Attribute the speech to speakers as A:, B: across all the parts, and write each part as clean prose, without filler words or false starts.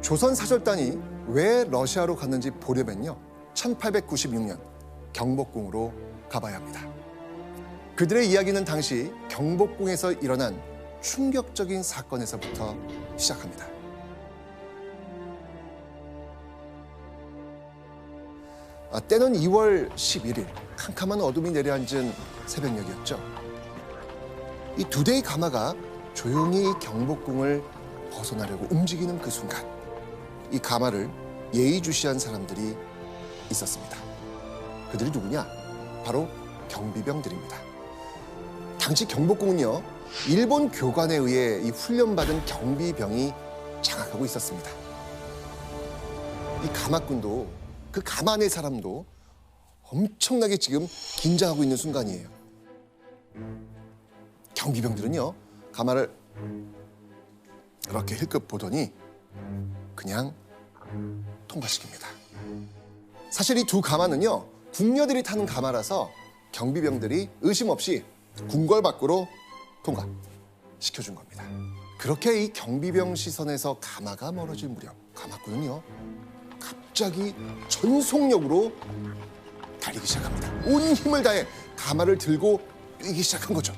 A: 조선 사절단이 왜 러시아로 갔는지 보려면요. 1896년 경복궁으로 가봐야 합니다. 그들의 이야기는 당시 경복궁에서 일어난 충격적인 사건에서부터 시작합니다. 때는 2월 11일 캄캄한 어둠이 내려앉은 새벽녘이었죠. 이 두 대의 가마가 조용히 경복궁을 벗어나려고 움직이는 그 순간 이 가마를 예의주시한 사람들이 있었습니다. 그들이 누구냐? 바로 경비병들입니다. 당시 경복궁은요, 일본 교관에 의해 이 훈련받은 경비병이 장악하고 있었습니다. 이 가마꾼도 그 가마 안의 사람도 엄청나게 지금 긴장하고 있는 순간이에요. 경비병들은요, 가마를 이렇게 힐끗 보더니 그냥 통과시킵니다. 사실 이 두 가마는요, 궁녀들이 타는 가마라서 경비병들이 의심 없이 궁궐 밖으로 통과시켜준 겁니다. 그렇게 이 경비병 시선에서 가마가 멀어질 무렵 가마꾼은요, 갑자기 전속력으로 달리기 시작합니다. 온 힘을 다해 가마를 들고 뛰기 시작한 거죠.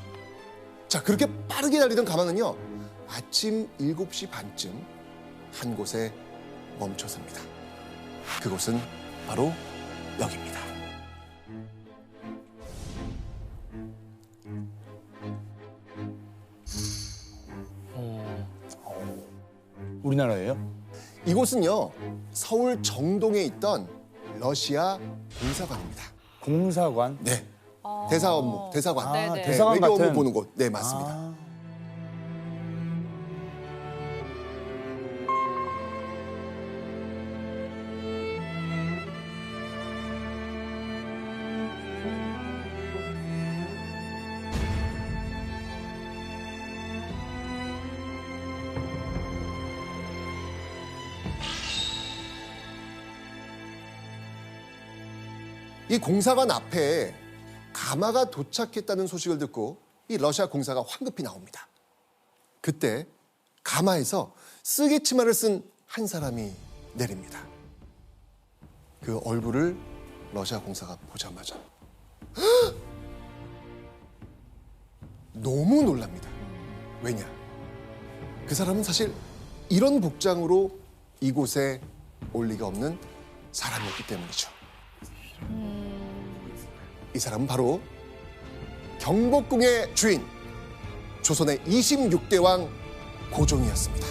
A: 자, 그렇게 빠르게 달리던 가마는요, 아침 7시 반쯤 한 곳에 멈춰섭니다. 그곳은 바로 여기입니다.
B: 우리나라예요?
A: 이곳은요, 서울 정동에 있던 러시아 공사관입니다.
B: 공사관?
A: 네, 대사 업무, 대사관,
C: 네네.
B: 대사관
A: 외교 업무
B: 같은.
A: 보는 곳. 네, 맞습니다.
B: 아,
A: 이 공사관 앞에 가마가 도착했다는 소식을 듣고 이 러시아 공사가 황급히 나옵니다. 그때 가마에서 쓰개 치마를 쓴 한 사람이 내립니다. 그 얼굴을 러시아 공사가 보자마자 너무 놀랍니다. 왜냐? 그 사람은 사실 이런 복장으로 이곳에 올 리가 없는 사람이었기 때문이죠. 이 사람은 바로 경복궁의 주인, 조선의 26대 왕 고종이었습니다.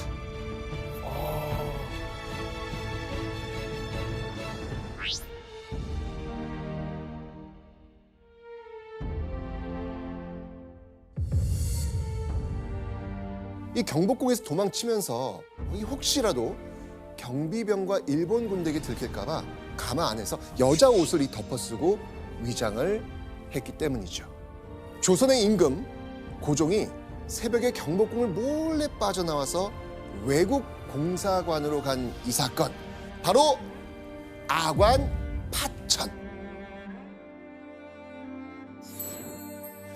A: 이 경복궁에서 도망치면서 혹시라도 경비병과 일본 군대에게 들킬까 봐 가마 안에서 여자 옷을 덮어쓰고 위장을 했기 때문이죠. 조선의 임금 고종이 새벽에 경복궁을 몰래 빠져나와서 외국 공사관으로 간 이 사건, 바로 아관 파천.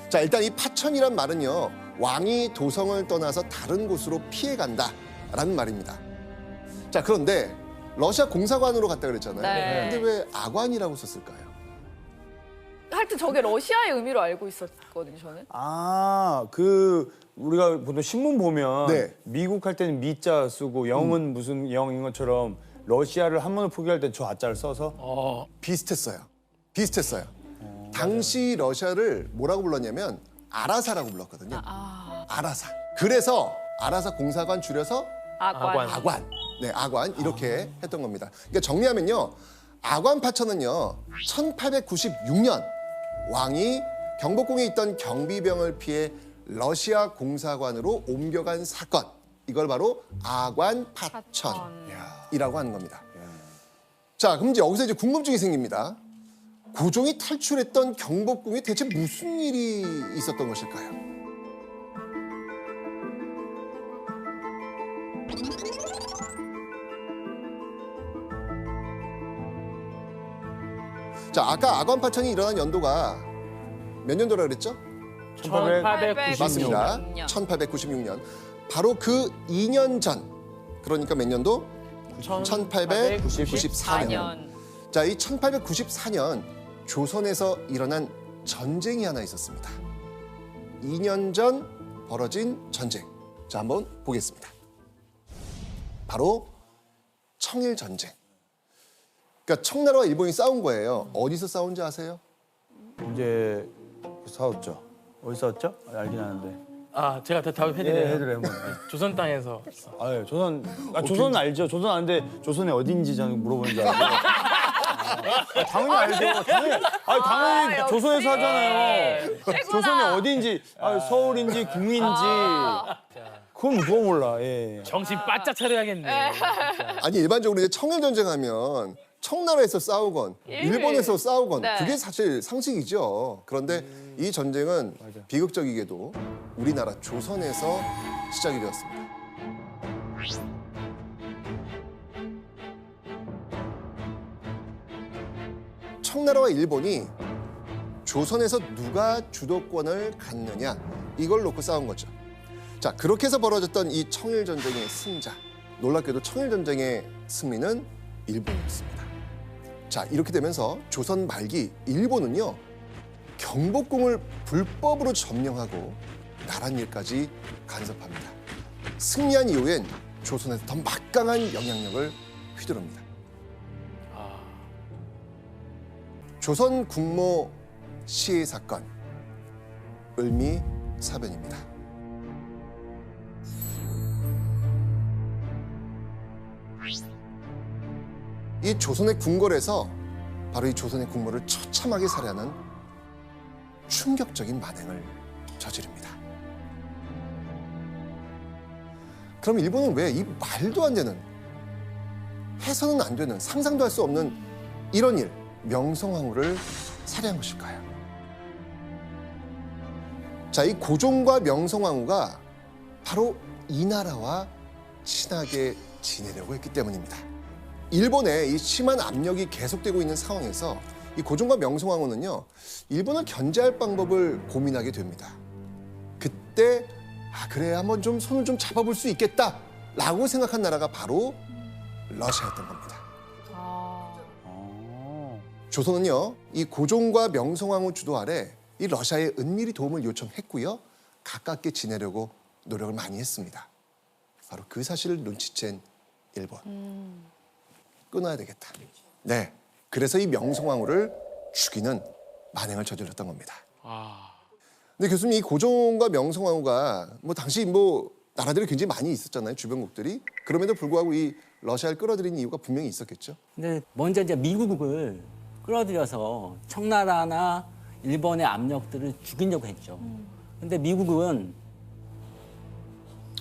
A: 자, 일단 이 파천이란 말은요, 왕이 도성을 떠나서 다른 곳으로 피해간다라는 말입니다. 자, 그런데 러시아 공사관으로 갔다 그랬잖아요.
C: 네.
A: 근데 왜 아관이라고 썼을까요?
C: 하여튼 저게 러시아의 의미로 알고 있었거든요, 저는.
B: 우리가 보통 신문 보면
A: 네.
B: 미국 할 때는 미자 쓰고 영은 무슨 영인 것처럼 러시아를 한 번을 포기할 때 저 아자를 써서
A: 비슷했어요. 당시 러시아를 뭐라고 불렀냐면 아라사라고 불렀거든요. 아라사. 그래서 아라사 공사관 줄여서
C: 아관.
A: 아관. 네, 아관 이렇게 했던 겁니다. 그러니까 정리하면요, 아관 파천은요, 1896년 왕이 경복궁에 있던 경비병을 피해 러시아 공사관으로 옮겨간 사건, 이걸 바로 아관 파천이라고 하는 겁니다. 자, 그럼 이제 여기서 이제 궁금증이 생깁니다. 고종이 탈출했던 경복궁에 대체 무슨 일이 있었던 것일까요? 자, 아까 아관 파천이 일어난 연도가 몇 년도라 그랬죠?
B: 1896년.
A: 맞습니다. 1896년. 바로 그 2년 전, 그러니까 몇 년도? 1894년. 자, 이 1894년 조선에서 일어난 전쟁이 하나 있었습니다. 2년 전 벌어진 전쟁. 자, 한번 보겠습니다. 바로 청일 전쟁. 그러니까 청나라와 일본이 싸운 거예요. 어디서 싸운지 아세요?
B: 이제 싸웠죠. 어디 싸웠죠? 알긴 아는데.
D: 아, 제가 답해드려요.
B: 예, 해드려요. 한번.
D: 조선 땅에서.
B: 아, 예, 조선 알죠. 조선 아는데 조선이 어딘지 저는 물어보는 줄 알고. 당연히 알죠. 당연히
C: 역시.
B: 조선에서 하잖아요.
C: 최고다.
B: 조선이 어딘지, 서울인지 국민인지. 그건 누가 몰라. 예.
D: 정신 바짝 차려야겠네. 진짜.
A: 아니, 일반적으로 이제 청일 전쟁하면 청나라에서 싸우건 일본에서 싸우건
C: 네.
A: 그게 사실 상식이죠. 그런데 이 전쟁은 비극적이게도 우리나라 조선에서 시작이 되었습니다. 청나라와 일본이 조선에서 누가 주도권을 갖느냐 이걸 놓고 싸운 거죠. 자, 그렇게 해서 벌어졌던 이 청일 전쟁의 승자. 놀랍게도 청일 전쟁의 승리는 일본이었습니다. 자, 이렇게 되면서 조선 말기 일본은요, 경복궁을 불법으로 점령하고 나란 일까지 간섭합니다. 승리한 이후엔 조선에서 더 막강한 영향력을 휘두릅니다. 조선 국모 시해 사건, 을미사변입니다. 이 조선의 궁궐에서 바로 이 조선의 국모를 처참하게 살해하는 충격적인 만행을 저지릅니다. 그럼 일본은 왜 이 말도 안 되는, 해서는 안 되는, 상상도 할 수 없는 이런 일, 명성황후를 살해한 것일까요? 자, 이 고종과 명성황후가 바로 이 나라와 친하게 지내려고 했기 때문입니다. 일본의 이 심한 압력이 계속되고 있는 상황에서 이 고종과 명성황후는요, 일본을 견제할 방법을 고민하게 됩니다. 그때 그래, 한번 좀 손을 좀 잡아볼 수 있겠다라고 생각한 나라가 바로 러시아였던 겁니다. 조선은요, 이 고종과 명성황후 주도 아래 이 러시아에 은밀히 도움을 요청했고요, 가깝게 지내려고 노력을 많이 했습니다. 바로 그 사실을 눈치챈 일본. 끊어야 되겠다. 네, 그래서 이 명성황후를 죽이는 만행을 저질렀던 겁니다. 근데 교수님, 이 고종과 명성황후가 당시 나라들이 굉장히 많이 있었잖아요, 주변국들이. 그럼에도 불구하고 이 러시아를 끌어들인 이유가 분명히 있었겠죠.
E: 근데 먼저 이제 미국을 끌어들여서 청나라나 일본의 압력들을 죽이려고 했죠. 근데 미국은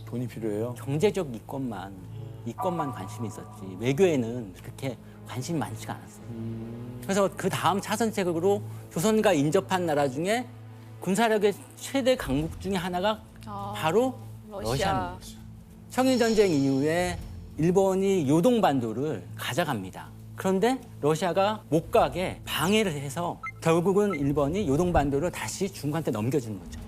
B: 돈이 필요해요.
E: 경제적 이권만 관심이 있었지, 외교에는 그렇게 관심이 많지가 않았어요. 그래서 그 다음 차선책으로 조선과 인접한 나라 중에 군사력의 최대 강국 중에 하나가 바로 러시아입니다. 청일전쟁 이후에 일본이 요동반도를 가져갑니다. 그런데 러시아가 못 가게 방해를 해서 결국은 일본이 요동반도를 다시 중국한테 넘겨주는 거죠.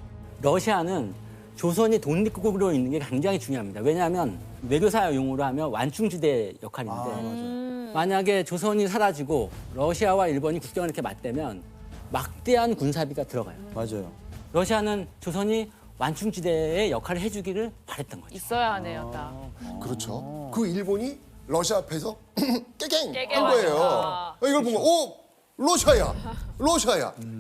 E: 러시아는 조선이 독립국으로 있는 게 굉장히 중요합니다. 왜냐하면 외교사 용어로 하면 완충지대 역할인데, 만약에 조선이 사라지고 러시아와 일본이 국경을 이렇게 맞대면 막대한 군사비가 들어가요.
B: 맞아요.
E: 러시아는 조선이 완충지대의 역할을 해주기를 바랬던 거죠.
C: 있어야 하네요, 딱.
A: 그렇죠. 그 일본이 러시아 앞에서 깨갱
C: 깨갱
A: 한 거예요.
C: 맞아.
A: 이걸 보면 러시아야.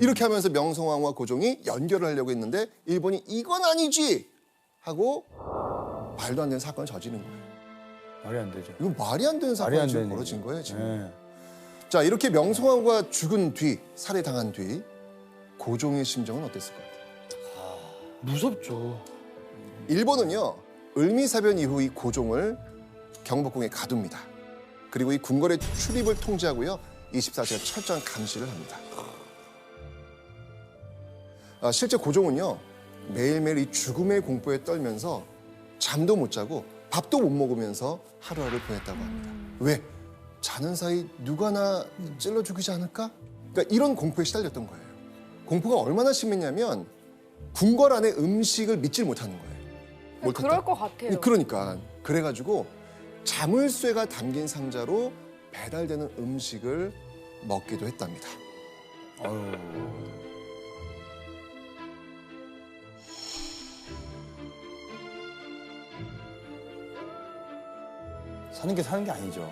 A: 이렇게 하면서 명성황후와 고종이 연결을 하려고 했는데 일본이 이건 아니지 하고 말도 안 되는 사건을 저지른 거예요.
B: 말이 안 되죠.
A: 이건 말이 안 되는
B: 말이
A: 사건이
B: 안
A: 지금
B: 되는
A: 벌어진 거예요, 지금.
B: 네.
A: 자, 이렇게 명성황후가 죽은 뒤, 살해당한 뒤 고종의 심정은 어땠을 것 같아요?
D: 무섭죠.
A: 일본은요, 을미사변 이후 이 고종을 경복궁에 가둡니다. 그리고 이 궁궐의 출입을 통제하고요, 24시간 철저한 감시를 합니다. 실제 고종은요, 매일매일 이 죽음의 공포에 떨면서 잠도 못 자고 밥도 못 먹으면서 하루하루 보냈다고 합니다. 왜? 자는 사이 누가 나 찔러 죽이지 않을까? 그러니까 이런 공포에 시달렸던 거예요. 공포가 얼마나 심했냐면 궁궐 안에 음식을 믿질 못하는 거예요.
C: 그럴 것 같아요.
A: 그러니까 그래가지고 자물쇠가 담긴 상자로 배달되는 음식을 먹기도 했답니다.
B: 아유. 사는 게 사는 게 아니죠.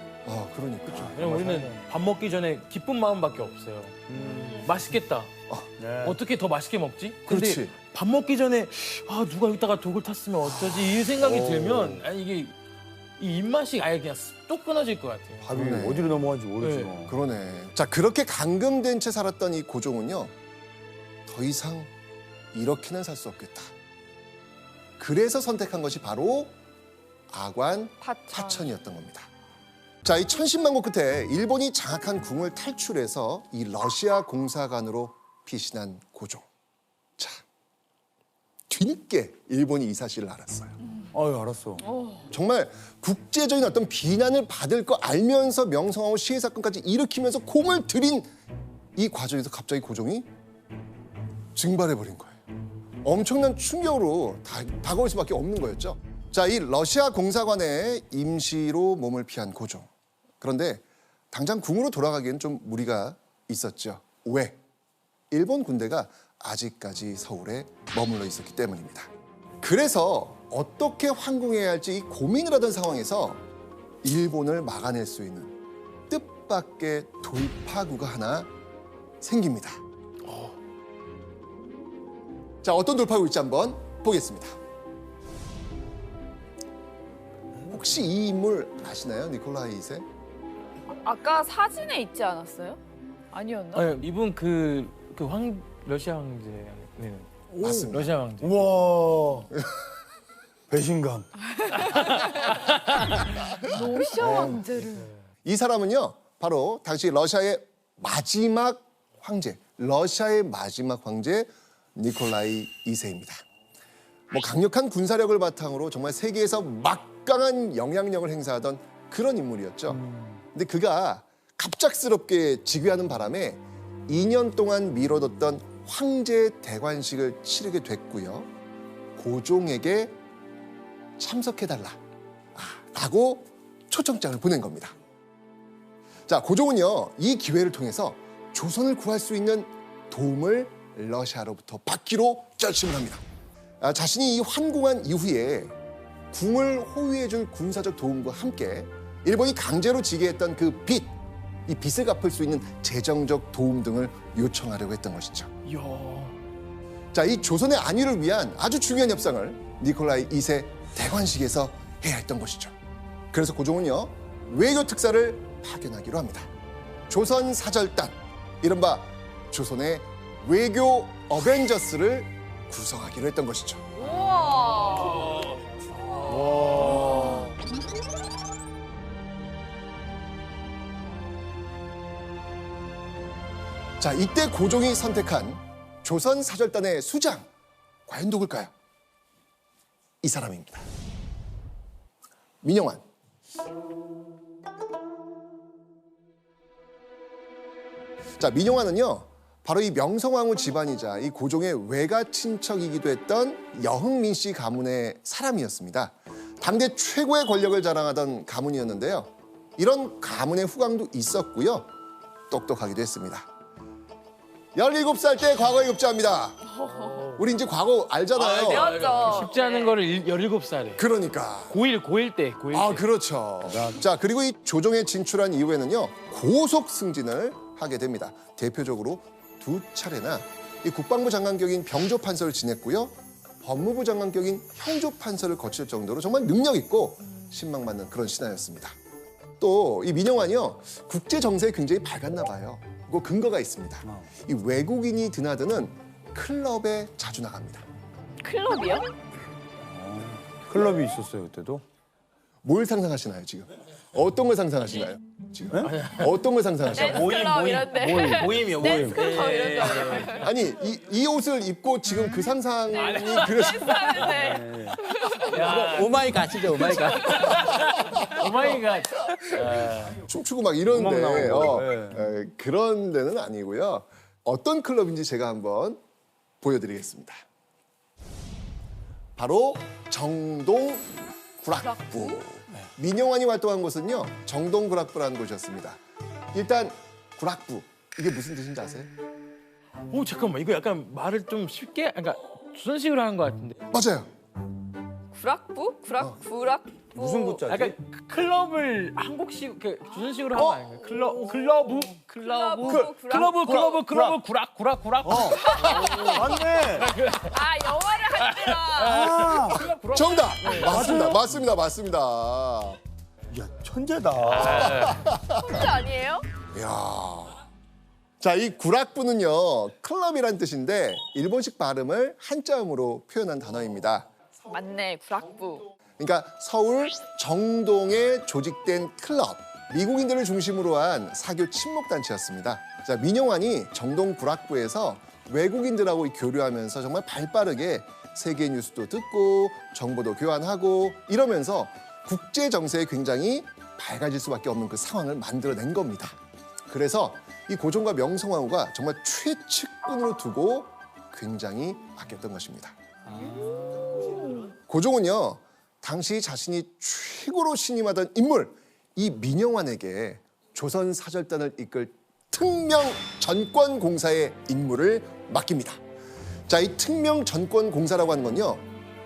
A: 그러니까.
D: 왜냐면 우리는 밥 먹기 전에 기쁜 마음밖에 없어요. 맛있겠다.
B: 네.
D: 어떻게 더 맛있게 먹지? 근데
A: 그렇지.
D: 밥 먹기 전에 누가 여기다가 독을 탔으면 어쩌지 이 생각이 들면 이게 이 입맛이 아예 그냥 뚝 끊어질 것 같아요.
B: 밥이
A: 그러네.
B: 어디로 넘어간지 모르지
D: 네.
B: 뭐.
A: 그러네. 자, 그렇게 감금된 채 살았던 이 고종은요. 더 이상 이렇게는 살 수 없겠다. 그래서 선택한 것이 바로 아관 파천이었던 겁니다. 자, 이 천신만고 끝에 일본이 장악한 궁을 탈출해서 이 러시아 공사관으로 피신한 고종. 자, 뒤늦게 일본이 이 사실을 알았어요.
B: 아유 알았어.
A: 정말 국제적인 어떤 비난을 받을 거 알면서 명성황후 시해 사건까지 일으키면서 공을 들인 이 과정에서 갑자기 고종이 증발해버린 거예요. 엄청난 충격으로 다가올 수밖에 없는 거였죠. 자, 이 러시아 공사관에 임시로 몸을 피한 고종. 그런데 당장 궁으로 돌아가기엔 좀 무리가 있었죠. 왜? 일본 군대가 아직까지 서울에 머물러 있었기 때문입니다. 그래서 어떻게 환궁해야 할지 고민을 하던 상황에서 일본을 막아낼 수 있는 뜻밖의 돌파구가 하나 생깁니다. 자, 어떤 돌파구일지 한번 보겠습니다. 혹시 이 인물 아시나요? 니콜라이 2세?
C: 아까 사진에 있지 않았어요? 아니었나?
D: 아니, 이분 러시아 황제. 네.
A: 맞습니다.
D: 러시아 황제.
B: 우와. 배신감.
C: 러시아 왕제를.
A: 이 사람은요, 바로 당시 러시아의 마지막 황제, 니콜라이 2세입니다. 뭐 강력한 군사력을 바탕으로 정말 세계에서 막강한 영향력을 행사하던 그런 인물이었죠. 근데 그가 갑작스럽게 즉위하는 바람에 2년 동안 미뤄뒀던 황제 대관식을 치르게 됐고요. 고종에게 참석해달라 라고 초청장을 보낸 겁니다. 자, 고종은요, 이 기회를 통해서 조선을 구할 수 있는 도움을 러시아로부터 받기로 결심을 합니다. 자신이 이 환궁한 이후에 궁을 호위해줄 군사적 도움과 함께 일본이 강제로 지게 했던 그 빚, 이 빚을 갚을 수 있는 재정적 도움 등을 요청하려고 했던 것이죠.
D: 이야.
A: 자, 이 조선의 안위를 위한 아주 중요한 협상을 니콜라이 2세 대관식에서 해야 했던 것이죠. 그래서 고종은요, 외교 특사를 파견하기로 합니다. 조선 사절단, 이른바 조선의 외교 어벤져스를 구성하기로 했던 것이죠.
C: 우와.
A: 자, 이때 고종이 선택한 조선 사절단의 수장, 과연 누굴까요? 이 사람입니다. 민영환. 자, 민영환은요, 바로 이 명성황후 집안이자 이 고종의 외가 친척이기도 했던 여흥민 씨 가문의 사람이었습니다. 당대 최고의 권력을 자랑하던 가문이었는데요. 이런 가문의 후광도 있었고요. 똑똑하기도 했습니다. 17살 때 과거에 급제합니다. 우리 이제 과거 알잖아요.
C: 배웠죠.
D: 쉽지 않은 거를 17살에.
A: 그러니까.
D: 고1 때.
A: 아, 그렇죠. 자, 그리고 이 조정에 진출한 이후에는요, 고속 승진을 하게 됩니다. 대표적으로 2차례나 이 국방부 장관격인 병조 판서를 지냈고요, 법무부 장관격인 형조 판서를 거칠 정도로 정말 능력 있고 신망받는 그런 신하였습니다. 또 이 민영환이요, 국제 정세에 굉장히 밝았나 봐요. 그 근거가 있습니다. 이 외국인이 드나드는 클럽에 자주 나갑니다.
C: 클럽이요?
B: 클럽이 있었어요 그때도.
A: 뭘 상상하시나요, 지금? 어떤 걸 상상하시나요? 지금? 어떤 걸 상상하시나요?
C: 댄스 클럽 이런데.
D: 모임이요,
C: 댄스 클럽 이런데.
A: 아니, 이 옷을 입고 지금 그 상상이 그려지
C: 하는데.
E: 오마이갓이죠, 오마이갓.
D: 오마이갓.
A: 춤추고 막 이런데
B: 음악 나오고, 네.
A: 그런 데는 아니고요. 어떤 클럽인지 제가 한번 보여드리겠습니다. 바로 정동 구락부. 민영환이 활동한 곳은요 정동구락부라는 곳이었습니다. 일단 구락부 이게 무슨 뜻인지 아세요?
D: 오 잠깐만 이거 약간 말을 좀 쉽게 그러니까 조선식으로 하는 것 같은데.
A: 맞아요.
C: 구락부? 구락부.
B: 무슨 구자지?
D: 약간 클럽을 한국식 그 조선식으로 하는 거 아닌가요? 클러브 구락.
B: 맞네.
C: 아 영화를 할 때라.
A: 정답. 맞습니다.
B: 야 천재다.
C: 진짜 아니에요?
A: 이야. 자, 이 구락부는요 클럽이란 뜻인데 일본식 발음을 한자음으로 표현한 단어입니다.
C: 맞네 구락부.
A: 그러니까 서울 정동에 조직된 클럽, 미국인들을 중심으로 한 사교 친목단체였습니다. 자, 민영환이 정동 구락부에서 외국인들하고 교류하면서 정말 발빠르게 세계 뉴스도 듣고 정보도 교환하고 이러면서 국제 정세에 굉장히 밝아질 수밖에 없는 그 상황을 만들어낸 겁니다. 그래서 이 고종과 명성황후가 정말 최측근으로 두고 굉장히 아꼈던 것입니다. 고종은요 당시 자신이 최고로 신임하던 인물 이 민영환에게 조선 사절단을 이끌 특명 전권공사의 임무를 맡깁니다. 자, 이 특명 전권공사라고 하는 건요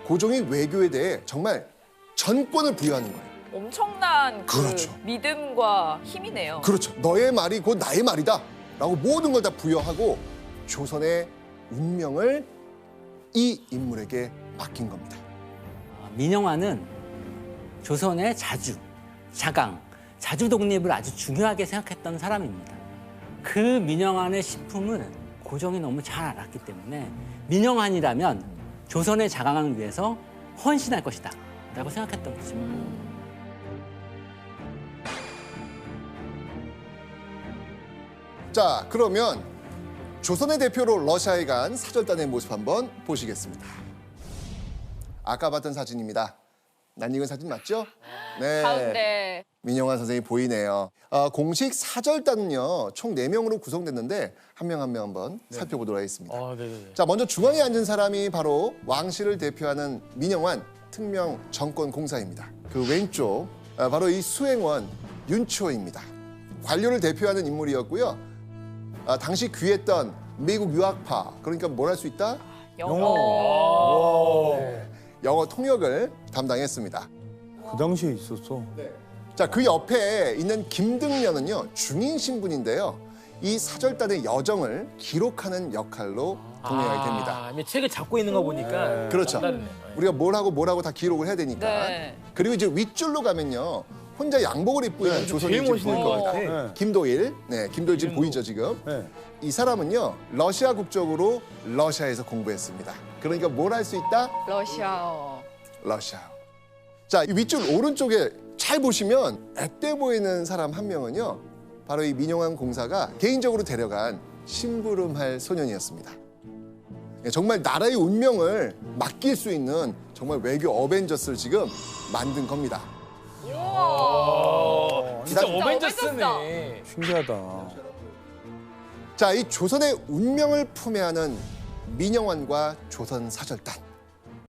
A: 고종이 외교에 대해 정말 전권을 부여하는 거예요.
C: 엄청난 그
A: 그렇죠.
C: 믿음과 힘이네요.
A: 그렇죠. 너의 말이 곧 나의 말이다 라고 모든 걸 다 부여하고 조선의 운명을 이 인물에게 맡긴 겁니다.
E: 민영환은 조선의 자주, 자강, 자주 독립을 아주 중요하게 생각했던 사람입니다. 그 민영환의 식품을 고종이 너무 잘 알았기 때문에 민영환이라면 조선의 자강을 위해서 헌신할 것이다 라고 생각했던 거죠.
A: 자, 그러면 조선의 대표로 러시아에 간 사절단의 모습 한번 보시겠습니다. 아까 봤던 사진입니다. 낯익은 사진 맞죠? 네.
C: 가운데
A: 민영환 선생님이 보이네요. 공식 사절단은요, 총 4명으로 구성됐는데 한 명 한 명 한번 살펴보도록 하겠습니다.
D: 네네.
A: 자, 먼저 중앙에 앉은 사람이 바로 왕실을 대표하는 민영환 특명 정권 공사입니다. 그 왼쪽 바로 이 수행원 윤치호입니다. 관료를 대표하는 인물이었고요. 당시 귀했던 미국 유학파, 그러니까 뭘 할 수 있다?
C: 영어.
A: 영어 통역을 담당했습니다.
B: 그 당시에 있었어.
A: 자, 그 옆에 있는 김등련은요 중인 신분인데요. 이 사절단의 여정을 기록하는 역할로 동행하게 됩니다.
D: 이미 책을 잡고 있는 거 보니까
A: 그렇죠.
D: 남다르네.
A: 우리가 뭘 하고 다 기록을 해야 되니까.
C: 네.
A: 그리고 이제 윗줄로 가면요. 혼자 양복을 입고 있는 조선이
D: 제일
A: 지금
D: 멋있는
A: 보일
D: 것
A: 겁니다.
D: 같아.
B: 네.
A: 김도일. 네, 김도일 지금 보이죠, 지금?
B: 네.
A: 이 사람은요. 러시아 국적으로 러시아에서 공부했습니다. 그러니까 뭘 할 수 있다?
C: 러시아어.
A: 러시아. 자, 이 윗줄 오른쪽에 잘 보시면 앳돼 보이는 사람 한 명은요. 바로 이 민영환 공사가 개인적으로 데려간 심부름할 소년이었습니다. 예, 정말 나라의 운명을 맡길 수 있는 정말 외교 어벤져스를 지금 만든 겁니다.
D: 진짜
A: 진짜
D: 어벤져스네.
B: 신기하다.
A: 자, 이 조선의 운명을 품에하는 민영환과 조선 사절단.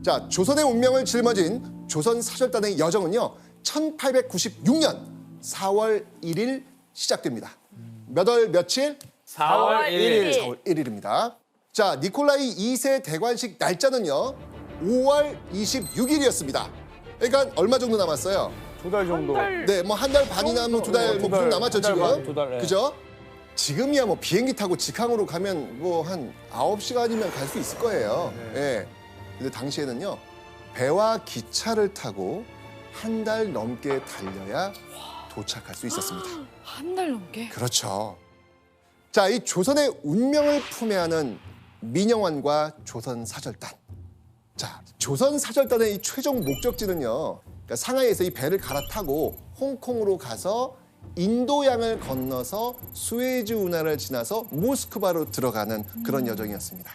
A: 자, 조선의 운명을 짊어진 조선 사절단의 여정은요. 1896년 4월 1일 시작됩니다. 몇 월 며칠?
D: 4월 1일.
A: 4월 1일입니다. 자, 니콜라이 2세 대관식 날짜는요. 5월 26일이었습니다. 그러니까 얼마 정도 남았어요?
B: 2달 정도.
A: 네, 뭐 한 달 반이나 뭐 2달 뭐 좀 남았죠,
B: 한 달
A: 지금.
B: 반, 두 달, 네.
A: 그죠? 지금이야 뭐 비행기 타고 직항으로 가면 뭐 한 9시간이면 갈 수 있을 거예요. 예. 근데 당시에는요. 배와 기차를 타고 한 달 넘게 달려야 도착할 수 있었습니다.
C: 한 달 넘게.
A: 그렇죠. 자, 이 조선의 운명을 품에하는 민영환과 조선 사절단. 자, 조선 사절단의 이 최종 목적지는요. 그러니까 상하이에서 이 배를 갈아타고 홍콩으로 가서 인도양을 건너서 수에즈 운하를 지나서 모스크바로 들어가는 그런 여정이었습니다.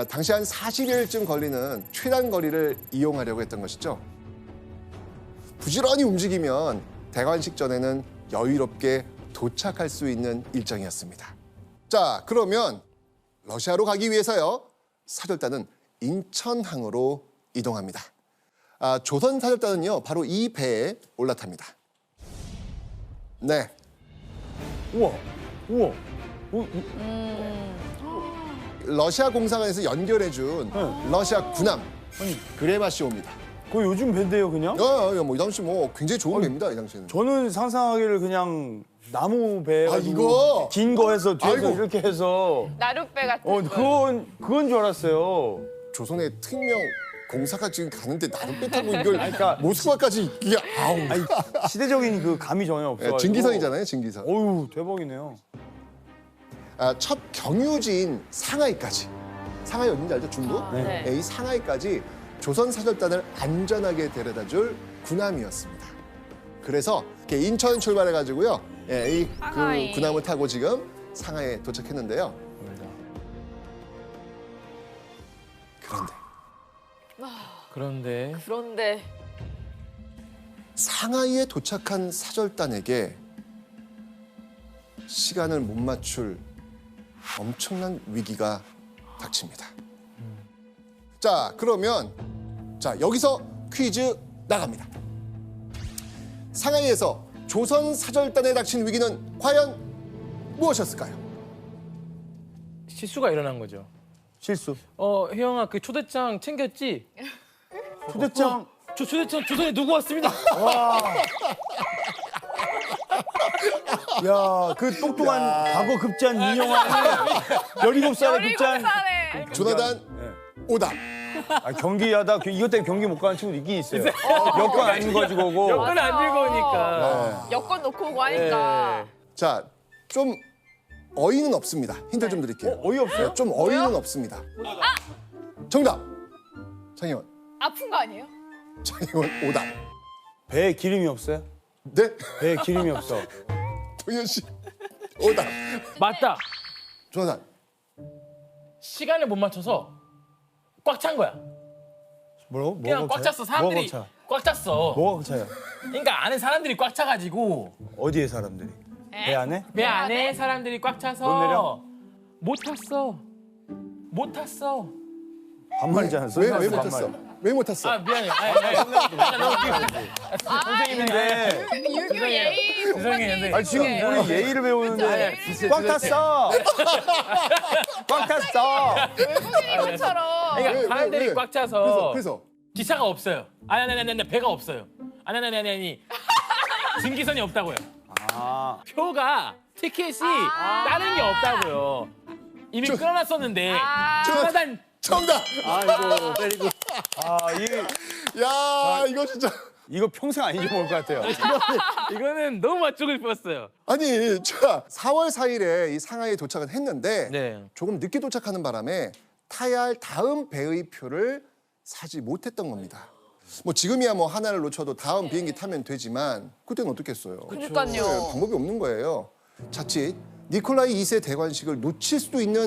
A: 당시 한 40여일쯤 걸리는 최단 거리를 이용하려고 했던 것이죠. 부지런히 움직이면 대관식 전에는 여유롭게 도착할 수 있는 일정이었습니다. 자, 그러면 러시아로 가기 위해서요. 사절단은 인천항으로 이동합니다. 조선 사절단은요 바로 이 배에 올라탑니다. 네.
B: 우와. 우와.
A: 러시아 공사관에서 연결해준 러시아 군함 그레바시오입니다.
B: 그거 요즘 배인데요, 그냥?
A: 뭐이 당시 뭐 굉장히 좋은 배입니다. 이 당시에는.
B: 저는 상상하기를 그냥 나무 배
A: 이거?
B: 긴 거 해서 뒤에서
A: 아이고.
B: 이렇게 해서
C: 나룻배 같은 거.
B: 그건 줄 알았어요.
A: 조선의 특명 공사가 지금 가는데 나름 배 타고 이걸
B: 그러니까
A: 모스크바까지 이게 아우.
B: 아니, 시대적인 그 감이 전혀 없어.
A: 증기선이잖아요, 증기선.
B: 어유 대박이네요.
A: 첫 경유지인 상하이까지. 상하이 어딘지 알죠? 중국?
C: 네.
A: 이 상하이까지 조선 사절단을 안전하게 데려다줄 군함이었습니다. 그래서 이렇게 인천 출발해가지고요, 이
C: 상하이.
A: 군함을 타고 지금 상하이에 도착했는데요.
C: 그런데
A: 상하이에 도착한 사절단에게 시간을 못 맞출 엄청난 위기가 닥칩니다. 자, 그러면 여기서 퀴즈 나갑니다. 상하이에서 조선 사절단에 닥친 위기는 과연 무엇이었을까요?
D: 실수가 일어난 거죠.
B: 실수.
D: 혜영아 그 초대장 챙겼지?
B: 초대장.
D: 저 초대장 조선에 누구 왔습니다.
B: 야, 그 똑똑한 과거 급잔 인용하는 17살의 급잔.
C: 17살에
A: 조나단 오답.
B: 경기하다 이것 때문에 경기 못 가는 친구도 있긴 있어요. 여권 안 가지고 오고.
D: 여권 안 들고 오니까.
C: 여권 놓고 오고 하니까.
A: 자, 좀 어이는 없습니다. 힌트 좀 드릴게요.
B: 어이없어요?
A: 좀 어이는 없습니다. 정답. 장혜원.
C: 아픈 거 아니에요?
A: 장혜원 오답.
B: 배에 기름이 없어요?
A: 네?
B: 배에 기름이 없어.
A: 동현 씨 오답.
D: 맞다.
A: 조나단.
D: 시간을 못 맞춰서 꽉 찬 거야.
B: 뭐라고?
D: 그냥 꽉 찼어. 사람들이
B: 뭐가
D: 꽉 찼어.
B: 뭐가 차요?
D: 그러니까 안에 사람들이 꽉 차가지고
B: 어디에 사람들이? 배 안에?
D: 배 안에 사람들이 꽉
B: 못
D: 차서
B: 내려?
D: 못 탔어. 못 탔어.
B: 반말이잖아.
A: 왜
B: 반말.
A: 못했어? 왜 못했어?
D: 아 미안해.
B: 선생님인데.
C: 유교 예의
D: 선생님.
B: 아니 지금 우리 예의를 배우는데 꽉 탔어. 꽉 탔어.
C: 외국인처럼.
D: 그러니까 사람들이
A: 왜?
D: 꽉 차서
A: 그래서
D: 기차가 없어요. 아니 배가 없어요. 아니 증기선이 없다고요.
B: 아,
D: 표가 티켓이 다른 게 없다고요. 이미 끊어놨었는데 조나단
A: 정답.
B: 아이고 때리고.
A: 야, 이거 진짜.
B: 이거 평생 안 잊어먹을 것 같아요.
D: 이거는 너무 맞추고 싶었어요.
A: 아니, 4월 4일에 이 상하이에 도착을 했는데
D: 네.
A: 조금 늦게 도착하는 바람에 타야 할 다음 배의 표를 사지 못했던 겁니다. 뭐 지금이야 뭐 하나를 놓쳐도 다음 비행기 타면 되지만 그때는 어떻겠어요?
C: 그러니까요.
A: 네, 방법이 없는 거예요. 자칫 니콜라이 2세 대관식을 놓칠 수도 있는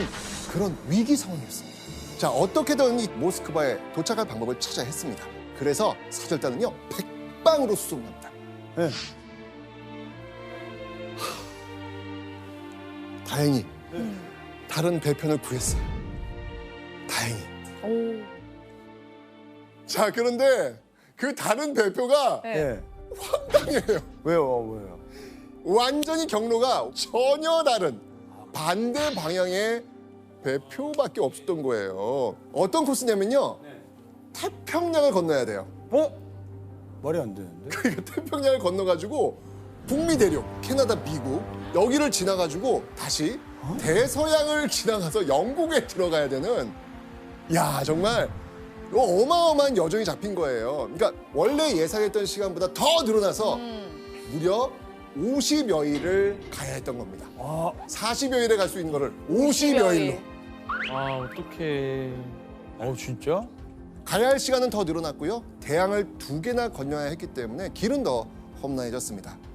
A: 그런 위기 상황이었습니다. 자, 어떻게든 이 모스크바에 도착할 방법을 찾아야 했습니다. 그래서 사절단은요, 백방으로 수송합니다.
B: 네.
A: 다행히 다른 배편을 구했어요. 다행히. 자, 그런데 그 다른 배표가
B: 예.
A: 황당해요.
B: 왜요?
A: 완전히 경로가 전혀 다른 반대 방향의 배표밖에 없었던 거예요. 어떤 코스냐면요. 태평양을 건너야 돼요.
B: 말이 안 되는데.
A: 그러니까 태평양을 건너가지고 북미 대륙, 캐나다, 미국 여기를 지나가지고 다시 대서양을 지나가서 영국에 들어가야 되는 야, 정말 어마어마한 여정이 잡힌 거예요. 그러니까 원래 예상했던 시간보다 더 늘어나서 무려 50여일을 가야 했던 겁니다. 40여일에 갈 수 있는 거를 50여일로.
D: 아 어떡해.
B: 진짜?
A: 가야 할 시간은 더 늘어났고요. 대양을 2개나 건너야 했기 때문에 길은 더 험난해졌습니다.